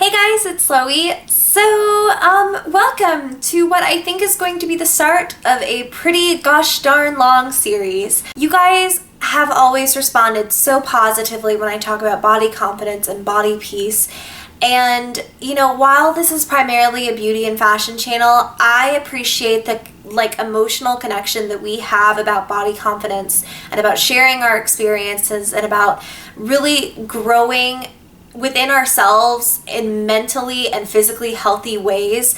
Hey guys, it's Loey. Welcome to what I think is going to be the start of a pretty gosh darn long series. You guys have always responded so positively when I talk about body confidence and body peace. And, you know, while this is primarily a beauty and fashion channel, I appreciate the emotional connection that we have about body confidence and about sharing our experiences and about really growing within ourselves in mentally and physically healthy ways,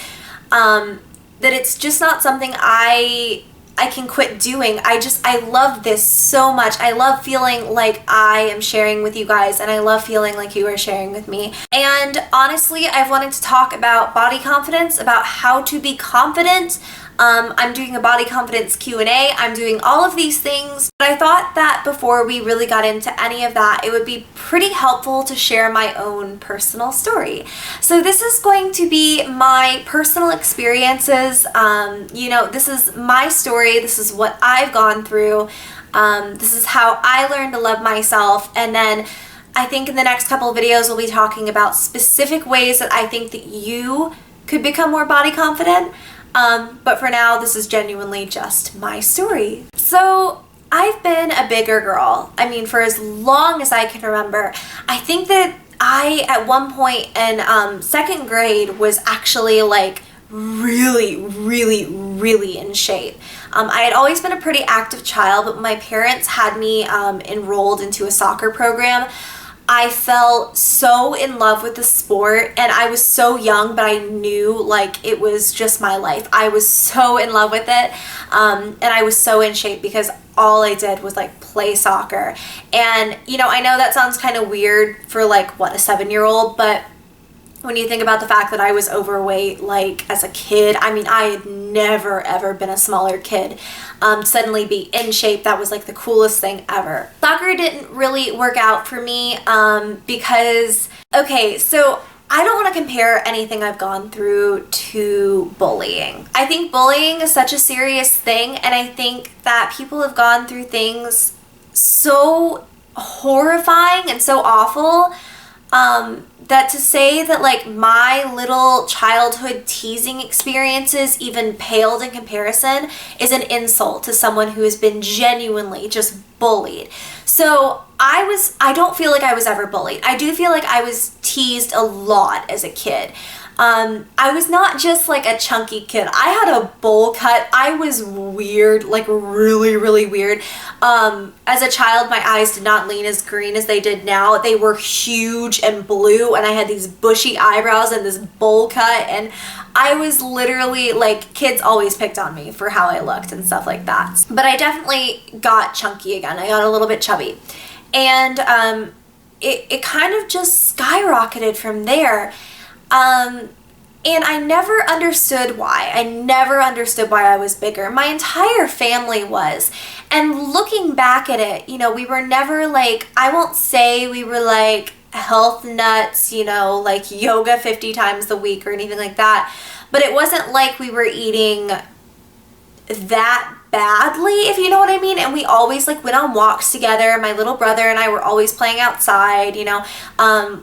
that it's just not something I can quit doing. I love this so much. I love feeling like I am sharing with you guys, and I love feeling like you are sharing with me. And honestly, I've wanted to talk about body confidence, about how to be confident. I'm doing a body confidence Q&A. I'm doing all of these things, but I thought that before we really got into any of that, it would be pretty helpful to share my own personal story. So this is going to be my personal experiences. This is my story. This is what I've gone through. This is how I learned to love myself. And then I think in the next couple of videos, we'll be talking about specific ways that I think that you could become more body confident. But for now, this is genuinely just my story. So I've been a bigger girl. I mean, for as long as I can remember. I think that I, at one point in second grade, was actually like really in shape. I had always been a pretty active child, but when my parents had me enrolled into a soccer program, I fell so in love with the sport, and I was so young, but I knew like it was just my life. I was so in love with it, and I was so in shape because all I did was like play soccer. And you know, I know that sounds kind of weird for like what, a 7-year-old, but when you think about the fact that I was overweight like as a kid, I mean, I had never ever been a smaller kid. Suddenly be in shape, that was like the coolest thing ever. Soccer didn't really work out for me because, okay, so I don't want to compare anything I've gone through to bullying. I think bullying is such a serious thing, and I think that people have gone through things so horrifying and so awful that to say that like my little childhood teasing experiences even paled in comparison is an insult to someone who has been genuinely just bullied. So I don't feel like I was ever bullied. I do feel like I was teased a lot as a kid. I was not just like a chunky kid. I had a bowl cut. I was weird, like really weird. As a child, my eyes did not lean as green as they did now. They were huge and blue, and I had these bushy eyebrows and this bowl cut, and I was literally like, kids always picked on me for how I looked and stuff like that. But I definitely got chunky again. I got a little bit chubby. And it kind of just skyrocketed from there. And I never understood why. I never understood why I was bigger. My entire family was. And looking back at it, you know, we were never like, I won't say we were like health nuts, you know, like yoga 50 times a week or anything like that. But it wasn't like we were eating that badly, if you know what I mean. And we always like went on walks together. My little brother and I were always playing outside, you know.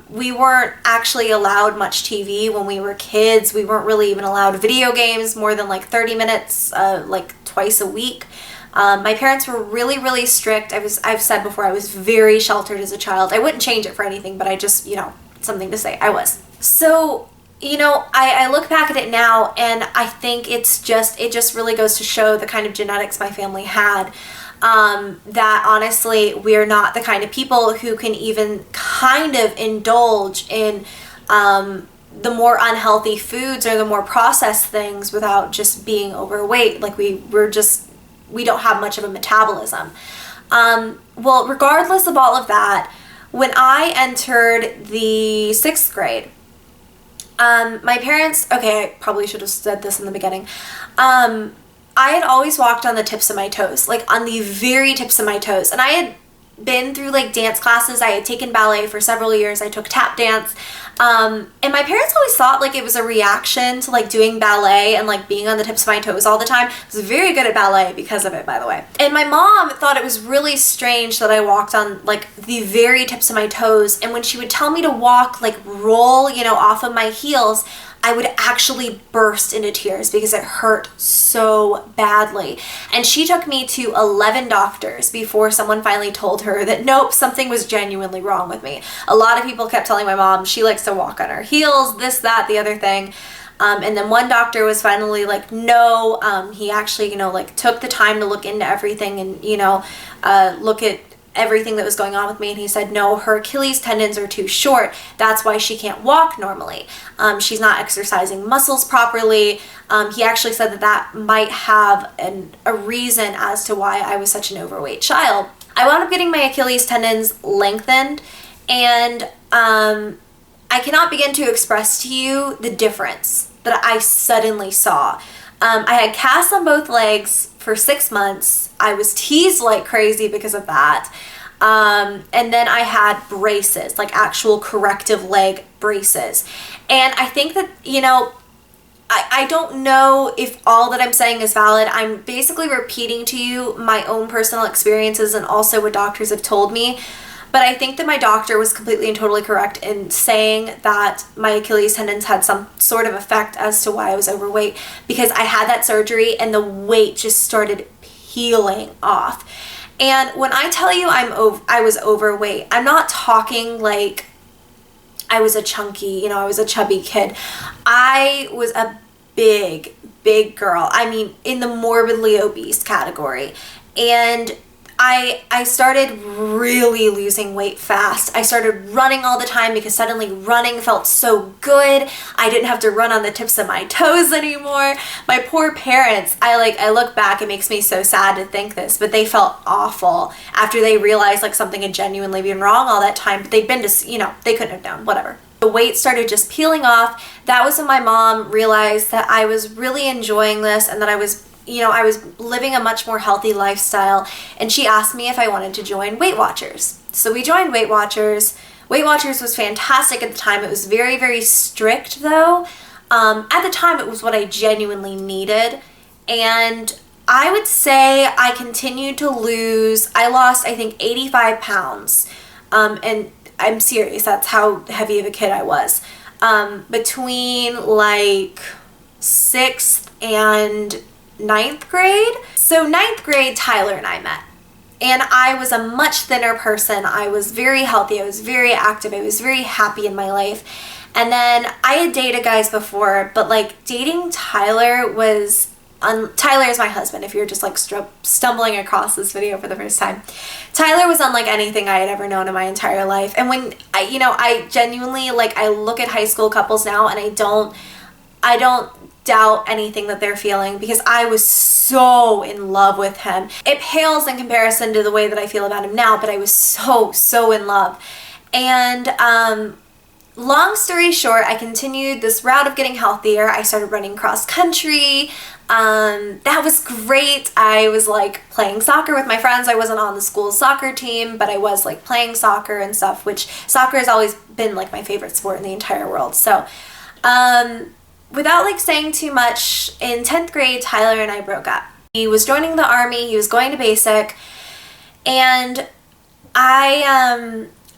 We weren't actually allowed much TV when we were kids. We weren't really even allowed video games more than like 30 minutes like twice a week. My parents were really strict. I've said before, I was very sheltered as a child. I wouldn't change it for anything, but I just, you know, something to say, I was. So, you know, I look back at it now, and I think it just really goes to show the kind of genetics my family had, that honestly, we're not the kind of people who can even kind of indulge in the more unhealthy foods or the more processed things without just being overweight. Like we don't have much of a metabolism. Well, regardless of all of that, when I entered the 6th grade, my parents, okay, I probably should have said this in the beginning. I had always walked on the tips of my toes, like on the very tips of my toes. And I had been through like dance classes. I had taken ballet for several years. I took tap dance. And my parents always thought like it was a reaction to like doing ballet and like being on the tips of my toes all the time. I was very good at ballet because of it, by the way. And my mom thought it was really strange that I walked on like the very tips of my toes. And when she would tell me to walk, like roll, you know, off of my heels, I would actually burst into tears because it hurt so badly. And she took me to 11 doctors before someone finally told her that nope, something was genuinely wrong with me. A lot of people kept telling my mom she likes to walk on her heels, this, that, the other thing. And then one doctor was finally like, no, he actually, you know, like took the time to look into everything and, you know, look at everything that was going on with me, and he said no, her Achilles tendons are too short, that's why she can't walk normally. She's not exercising muscles properly. He actually said that that might have a reason as to why I was such an overweight child. I wound up getting my Achilles tendons lengthened, and I cannot begin to express to you the difference that I suddenly saw. I had casts on both legs for 6 months. I was teased like crazy because of that. And then I had braces, like actual corrective leg braces. And I think that, you know, I don't know if all that I'm saying is valid. I'm basically repeating to you my own personal experiences and also what doctors have told me. But I think that my doctor was completely and totally correct in saying that my Achilles tendons had some sort of effect as to why I was overweight, because I had that surgery and the weight just started peeling off. And when I tell you I was overweight, I'm not talking like I was a chunky, you know, I was a chubby kid. I was a big girl. I mean, in the morbidly obese category. And I started really losing weight fast. I started running all the time because suddenly running felt so good. I didn't have to run on the tips of my toes anymore. My poor parents, I look back, it makes me so sad to think this, but they felt awful after they realized like something had genuinely been wrong all that time. But they'd been to, you know, they couldn't have known, whatever. The weight started just peeling off. That was when my mom realized that I was really enjoying this and that I was living a much more healthy lifestyle, and she asked me if I wanted to join Weight Watchers. So we joined Weight Watchers. Weight Watchers was fantastic at the time. It was very, very strict though. At the time, it was what I genuinely needed, and I would say I continued to lose. I lost, I think, 85 pounds, and I'm serious, that's how heavy of a kid I was. Between like 6th and 9th grade. So 9th grade, Tyler and I met. And I was a much thinner person. I was very healthy. I was very active. I was very happy in my life. And then I had dated guys before, but like dating Tyler was... Tyler is my husband, if you're just like stumbling across this video for the first time. Tyler was unlike anything I had ever known in my entire life. And when I genuinely, like, I look at high school couples now and I don't doubt anything that they're feeling, because I was so in love with him. It pales in comparison to the way that I feel about him now, but I was so in love. And long story short, I continued this route of getting healthier. I started running cross country. That was great. I was like playing soccer with my friends. I wasn't on the school soccer team, but I was like playing soccer and stuff, which soccer has always been like my favorite sport in the entire world. So, without like saying too much, in 10th grade, Tyler and I broke up. He was joining the army, he was going to basic, and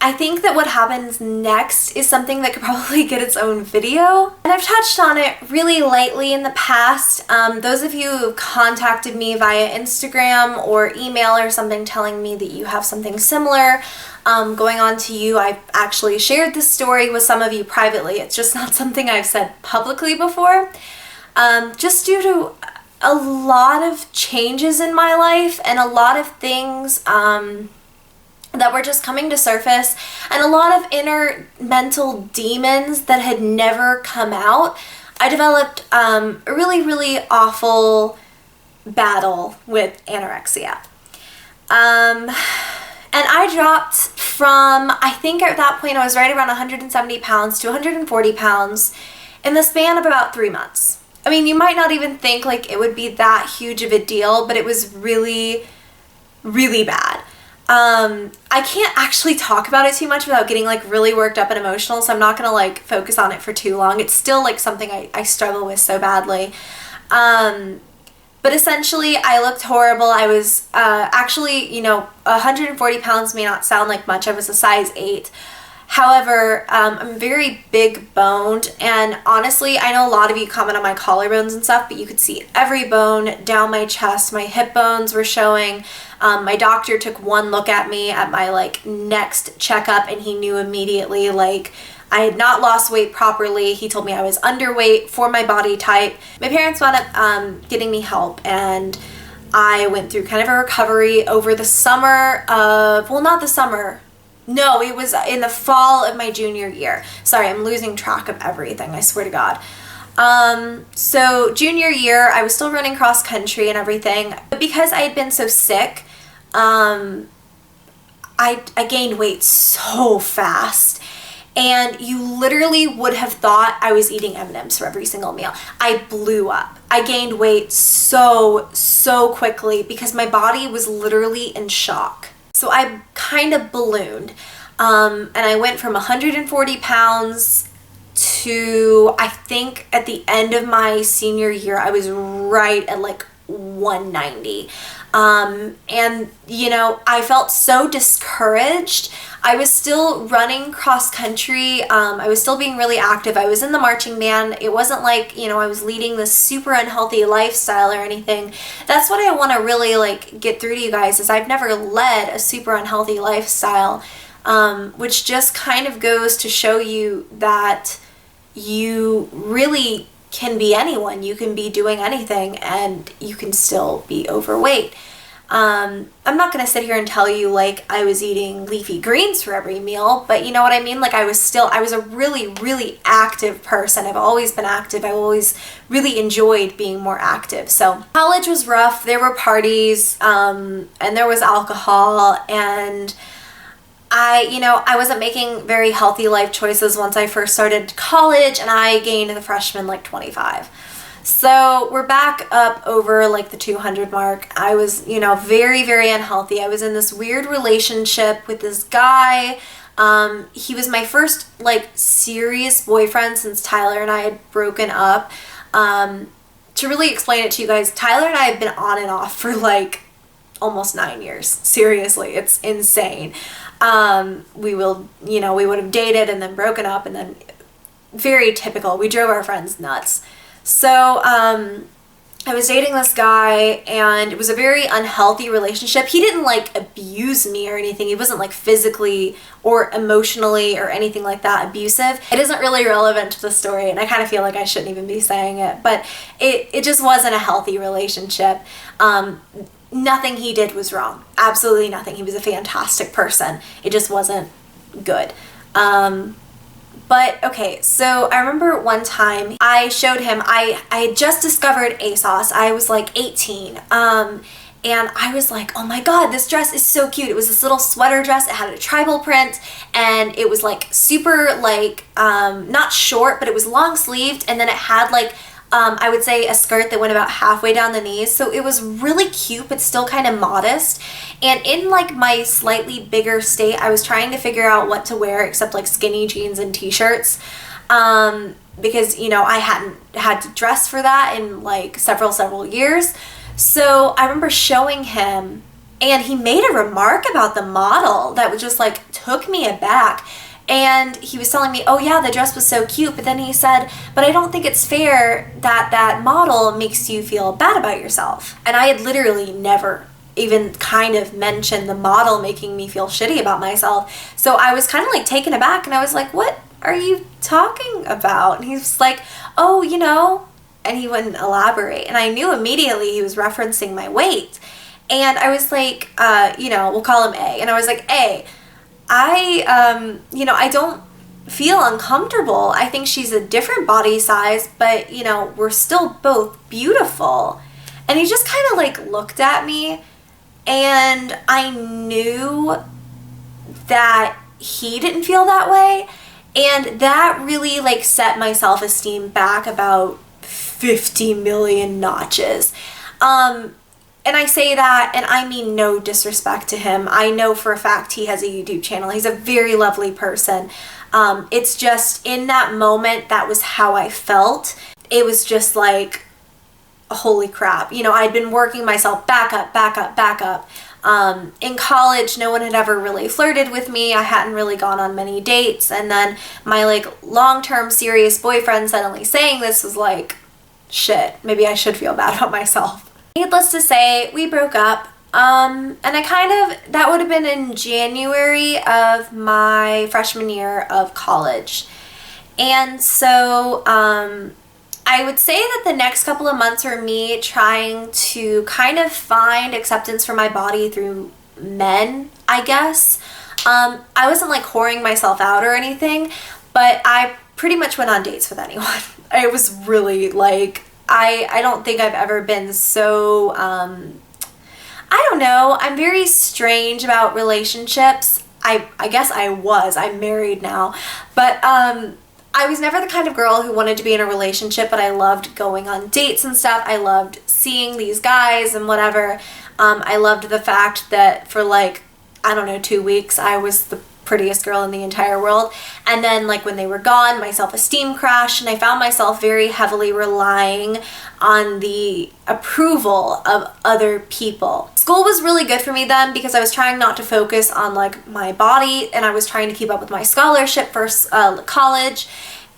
I think that what happens next is something that could probably get its own video. And I've touched on it really lightly in the past. Those of you who have contacted me via Instagram or email or something telling me that you have something similar going on to you, I've actually shared this story with some of you privately. It's just not something I've said publicly before. Just due to a lot of changes in my life and a lot of things that were just coming to surface, and a lot of inner mental demons that had never come out. I developed a really awful battle with anorexia. And I dropped from, I think at that point I was right around 170 pounds to 140 pounds in the span of about 3 months. I mean, you might not even think like it would be that huge of a deal, but it was really bad. I can't actually talk about it too much without getting like really worked up and emotional, so I'm not gonna like focus on it for too long. It's still like something I struggle with so badly. But essentially I looked horrible. I was actually, 140 pounds may not sound like much. I was a size 8. However, I'm very big boned, and honestly, I know a lot of you comment on my collarbones and stuff, but you could see every bone down my chest. My hip bones were showing. My doctor took one look at me at my like next checkup, and he knew immediately like I had not lost weight properly. He told me I was underweight for my body type. My parents wound up getting me help, and I went through kind of a recovery over the summer of, well, not the summer. No, it was in the fall of my junior year. Sorry, I'm losing track of everything, I swear to God. So junior year, I was still running cross country and everything, but because I had been so sick, I gained weight so fast. And you literally would have thought I was eating M&Ms for every single meal. I blew up. I gained weight so quickly because my body was literally in shock. So I kind of ballooned, and I went from 140 pounds to, I think at the end of my senior year, I was right at like 190. And I felt so discouraged. I was still running cross country. I was still being really active. I was in the marching band. It wasn't like, I was leading this super unhealthy lifestyle or anything. That's what I want to really like get through to you guys, is I've never led a super unhealthy lifestyle, which just kind of goes to show you that you really can be anyone. You can be doing anything and you can still be overweight. I'm not going to sit here and tell you like I was eating leafy greens for every meal, but you know what I mean? Like I was a really active person. I've always been active. I've always really enjoyed being more active. So college was rough. There were parties, and there was alcohol, and I wasn't making very healthy life choices once I first started college, and I gained in the freshman like 25. So we're back up over like the 200 mark. I was, very unhealthy. I was in this weird relationship with this guy. He was my first like serious boyfriend since Tyler and I had broken up. To really explain it to you guys, Tyler and I have been on and off for like almost 9 years. Seriously, it's insane. We would have dated and then broken up, and then very typical. We drove our friends nuts. So, I was dating this guy, and it was a very unhealthy relationship. He didn't like abuse me or anything. He wasn't like physically or emotionally or anything like that abusive. It isn't really relevant to the story, and I kind of feel like I shouldn't even be saying it, but it just wasn't a healthy relationship. Nothing he did was wrong. Absolutely nothing. He was a fantastic person. It just wasn't good. But okay, so I remember one time I showed him, I had just discovered ASOS. I was like 18. And I was like, oh my God, this dress is so cute. It was this little sweater dress. It had a tribal print, and it was like super like, not short, but it was long sleeved. And then it had like, I would say a skirt that went about halfway down the knees. So it was really cute, but still kind of modest. And in like my slightly bigger state, I was trying to figure out what to wear except like skinny jeans and t-shirts. Because, I hadn't had to dress for that in like several years. So I remember showing him, and he made a remark about the model that was just like took me aback. And he was telling me, oh yeah, the dress was so cute. But then he said, but I don't think it's fair that that model makes you feel bad about yourself. And I had literally never even kind of mentioned the model making me feel shitty about myself. So I was kind of like taken aback, and I was like, what are you talking about? And he was like, oh, and he wouldn't elaborate. And I knew immediately he was referencing my weight. And I was like, we'll call him A. And I was like, A, I don't feel uncomfortable. I think she's a different body size, but, we're still both beautiful. And he just kind of like looked at me, and I knew that he didn't feel that way. And that really like set my self-esteem back about 50 million notches. And I say that, and I mean no disrespect to him. I know for a fact he has a YouTube channel. He's a very lovely person. It's just in that moment, that was how I felt. It was just like, holy crap. You know, I'd been working myself back up. In college, no one had ever really flirted with me. I hadn't really gone on many dates. And then my like long-term serious boyfriend suddenly saying this was like, shit, maybe I should feel bad about myself. Needless to say, we broke up. And that would have been in January of my freshman year of college. And so, I would say that the next couple of months were me trying to kind of find acceptance for my body through men, I guess. I wasn't like whoring myself out or anything, but I pretty much went on dates with anyone. It was really like, I don't think I've ever been so, I don't know, I'm very strange about relationships. I guess I'm married now, but I was never the kind of girl who wanted to be in a relationship, but I loved going on dates and stuff. I loved seeing these guys and whatever. I loved the fact that for like, I don't know, 2 weeks, I was the prettiest girl in the entire world. And then like when they were gone, my self-esteem crashed, and I found myself very heavily relying on the approval of other people. School was really good for me then because I was trying not to focus on like my body, and I was trying to keep up with my scholarship for college.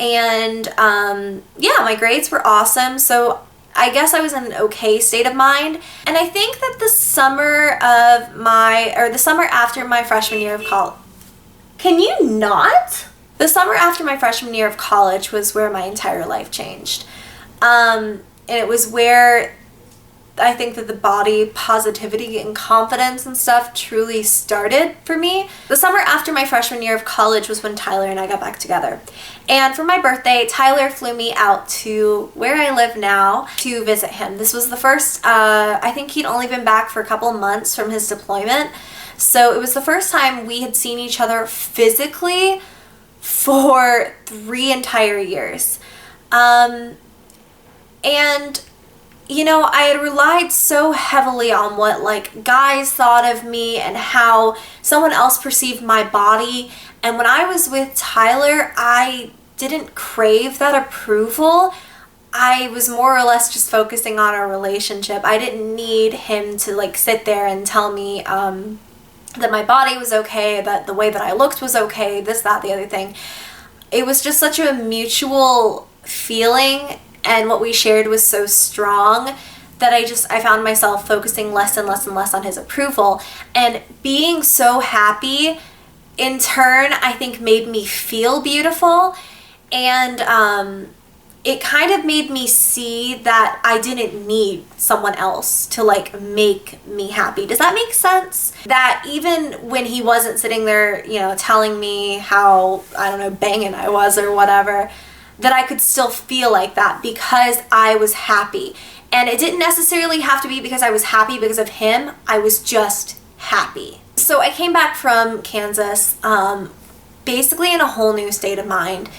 And yeah, my grades were awesome. So I guess I was in an okay state of mind. And I think that the summer after my freshman year of college, can you not? The summer after my freshman year of college was where my entire life changed. And it was where I think that the body positivity and confidence and stuff truly started for me. The summer after my freshman year of college was when Tyler and I got back together. And for my birthday, Tyler flew me out to where I live now to visit him. This was the first, I think he'd only been back for a couple months from his deployment. So it was the first time we had seen each other physically for 3 entire years. And, you know, I had relied so heavily on what like guys thought of me and how someone else perceived my body. And when I was with Tyler, I didn't crave that approval. I was more or less just focusing on our relationship. I didn't need him to like sit there and tell me, that my body was okay, that the way that I looked was okay, this, that, the other thing. It was just such a mutual feeling, and what we shared was so strong that I found myself focusing less and less and less on his approval. And being so happy, in turn, I think made me feel beautiful. And it kind of made me see that I didn't need someone else to like make me happy. Does that make sense? That even when he wasn't sitting there, you know, telling me how, I don't know, banging I was or whatever, that I could still feel like that because I was happy. And it didn't necessarily have to be because I was happy because of him. I was just happy. So I came back from Kansas, basically in a whole new state of mind.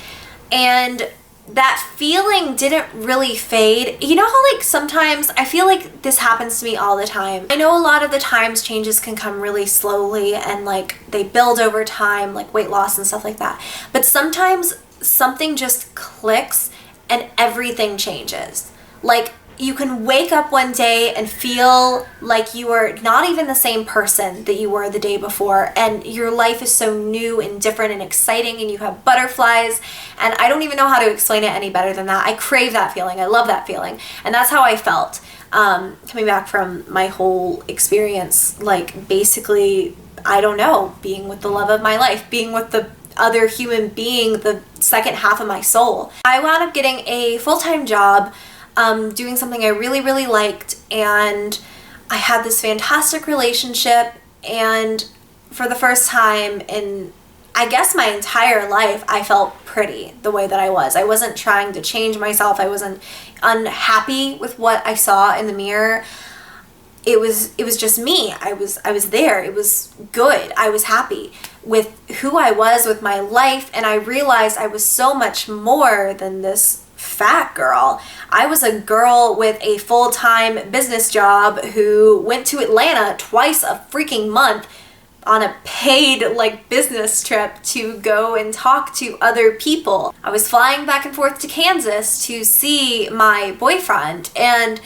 And that feeling didn't really fade. You know how like sometimes I feel like this happens to me all the time. I know a lot of the times changes can come really slowly and like they build over time, like weight loss and stuff like that. But sometimes something just clicks and everything changes. Like you can wake up one day and feel like you are not even the same person that you were the day before, and your life is so new and different and exciting, and you have butterflies, and I don't even know how to explain it any better than that. I crave that feeling. I love that feeling. And that's how I felt coming back from my whole experience, like basically, I don't know, being with the love of my life, being with the other human being, the second half of my soul. I wound up getting a full-time job doing something I really, really liked, and I had this fantastic relationship, and for the first time in, I guess, my entire life, I felt pretty the way that I was. I wasn't trying to change myself. I wasn't unhappy with what I saw in the mirror. It was just me. I was there. It was good. I was happy with who I was, with my life, and I realized I was so much more than this fat girl. I was a girl with a full-time business job who went to Atlanta twice a freaking month on a paid like business trip to go and talk to other people. I was flying back and forth to Kansas to see my boyfriend, and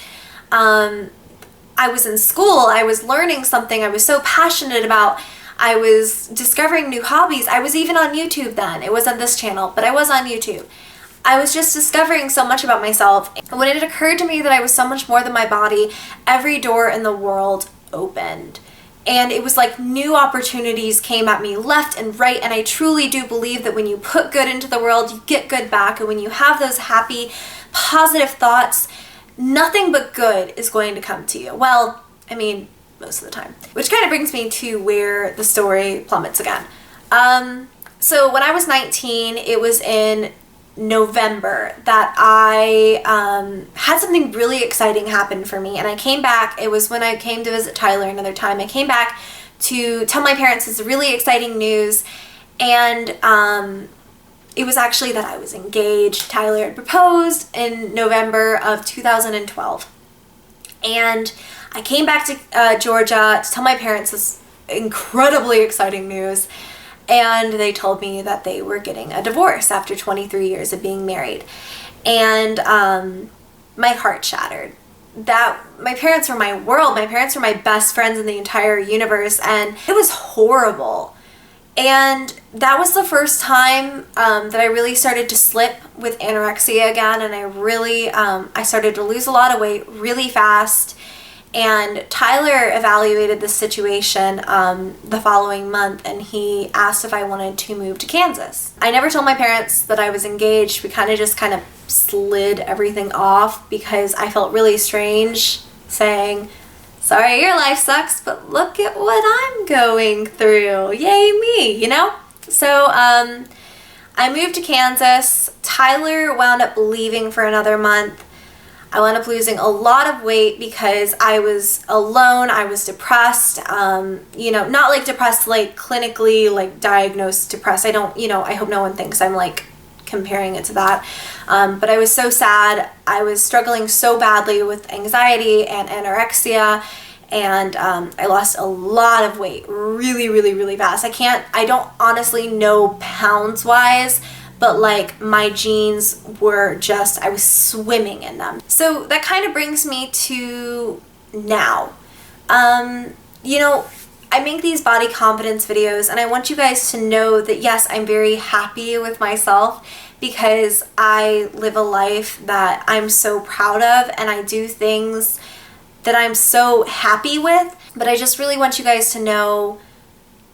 I was in school. I was learning something I was so passionate about. I was discovering new hobbies. I was even on YouTube then. It wasn't this channel, but I was on YouTube. I was just discovering so much about myself. And when it occurred to me that I was so much more than my body, every door in the world opened. And it was like new opportunities came at me left and right. And I truly do believe that when you put good into the world, you get good back. And when you have those happy, positive thoughts, nothing but good is going to come to you. Well, I mean, most of the time. Which kind of brings me to where the story plummets again. So when I was 19, it was in November that I had something really exciting happen for me, and I came back. It was when I came to visit Tyler another time. I came back to tell my parents this really exciting news, and it was actually that I was engaged. Tyler had proposed in November of 2012, and I came back to Georgia to tell my parents this incredibly exciting news. And they told me that they were getting a divorce after 23 years of being married. And my heart shattered. That my parents were my world. My parents were my best friends in the entire universe. And it was horrible. And that was the first time that I really started to slip with anorexia again. And I really, I started to lose a lot of weight really fast. And Tyler evaluated the situation the following month, and he asked if I wanted to move to Kansas. I never told my parents that I was engaged. We kind of slid everything off because I felt really strange saying, sorry, your life sucks, but look at what I'm going through. Yay me, you know? So I moved to Kansas. Tyler wound up leaving for another month. I wound up losing a lot of weight because I was alone. I was depressed, you know, not like depressed, like clinically, like diagnosed depressed. I don't, you know, I hope no one thinks I'm like comparing it to that. But I was so sad. I was struggling so badly with anxiety and anorexia, and I lost a lot of weight really, really, really fast. I don't honestly know pounds wise, but like my jeans were just, I was swimming in them. So that kind of brings me to now. You know, I make these body confidence videos, and I want you guys to know that yes, I'm very happy with myself because I live a life that I'm so proud of, and I do things that I'm so happy with. But I just really want you guys to know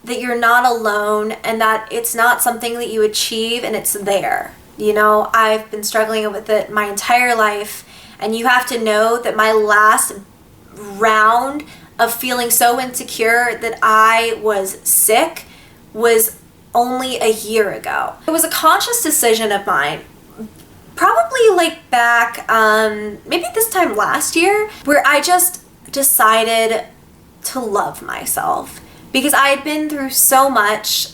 that you're not alone, and that it's not something that you achieve and it's there. You know, I've been struggling with it my entire life, and you have to know that my last round of feeling so insecure that I was sick was only a year ago. It was a conscious decision of mine, probably like back, maybe this time last year, where I just decided to love myself. Because I had been through so much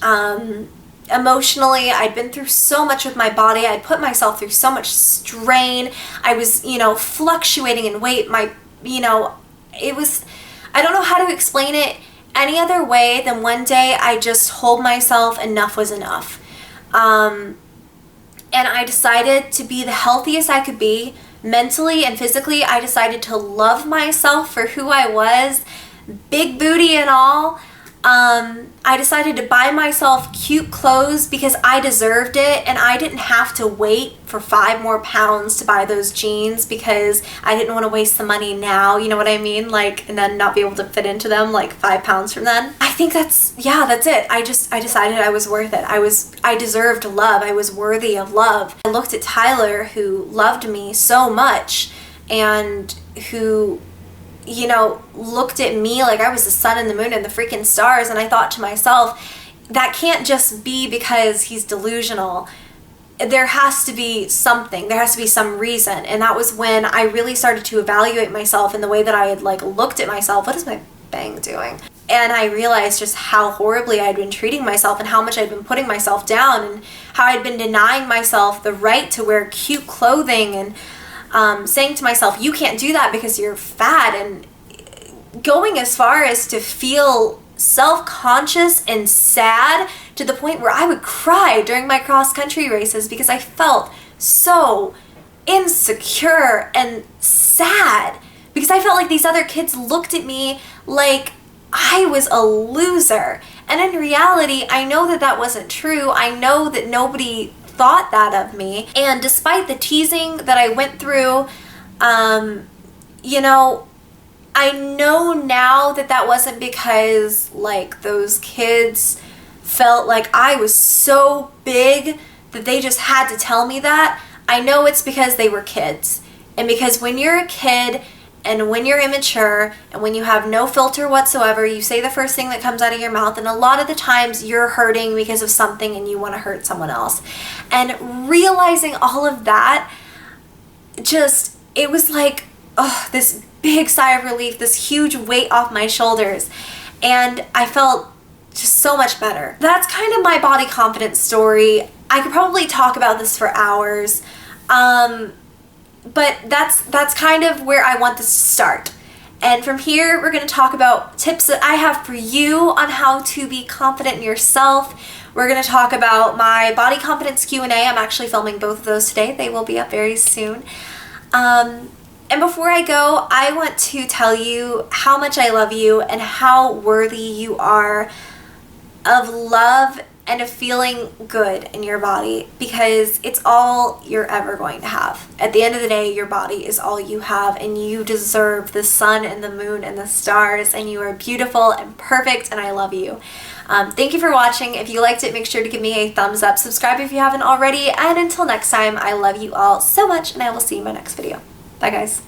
emotionally, I'd been through so much with my body, I'd put myself through so much strain, I was, you know, fluctuating in weight, it was, I don't know how to explain it any other way than one day I just told myself enough was enough. And I decided to be the healthiest I could be, mentally and physically. I decided to love myself for who I was, big booty and all. I decided to buy myself cute clothes because I deserved it, and I didn't have to wait for 5 more pounds to buy those jeans because I didn't want to waste the money now, you know what I mean? Like, and then not be able to fit into them like 5 pounds from then. I think that's it. I decided I was worth it. I deserved love. I was worthy of love. I looked at Tyler, who loved me so much and who, you know, looked at me like I was the sun and the moon and the freaking stars, and I thought to myself, that can't just be because he's delusional. There has to be something. There has to be some reason. And that was when I really started to evaluate myself in the way that I had like looked at myself. What is my bang doing? And I realized just how horribly I'd been treating myself and how much I'd been putting myself down and how I'd been denying myself the right to wear cute clothing and saying to myself, you can't do that because you're fat, and going as far as to feel self-conscious and sad to the point where I would cry during my cross-country races because I felt so insecure and sad because I felt like these other kids looked at me like I was a loser. And in reality, I know that that wasn't true. I know that nobody thought that of me. And despite the teasing that I went through, you know, I know now that that wasn't because like those kids felt like I was so big that they just had to tell me that. I know it's because they were kids. And because when you're a kid and when you're immature and when you have no filter whatsoever, you say the first thing that comes out of your mouth, and a lot of the times you're hurting because of something and you want to hurt someone else. And realizing all of that, just, it was like, oh, this big sigh of relief, this huge weight off my shoulders. And I felt just so much better. That's kind of my body confidence story. I could probably talk about this for hours. But that's kind of where I want this to start. And from here, we're going to talk about tips that I have for you on how to be confident in yourself. We're going to talk about my body confidence Q&A. I'm actually filming both of those today. They will be up very soon. And before I go, I want to tell you how much I love you and how worthy you are of love and of feeling good in your body, because it's all you're ever going to have. At the end of the day, your body is all you have, and you deserve the sun and the moon and the stars, and you are beautiful and perfect, and I love you. Thank you for watching. If you liked it, make sure to give me a thumbs up. Subscribe if you haven't already, and until next time, I love you all so much, and I will see you in my next video. Bye, guys.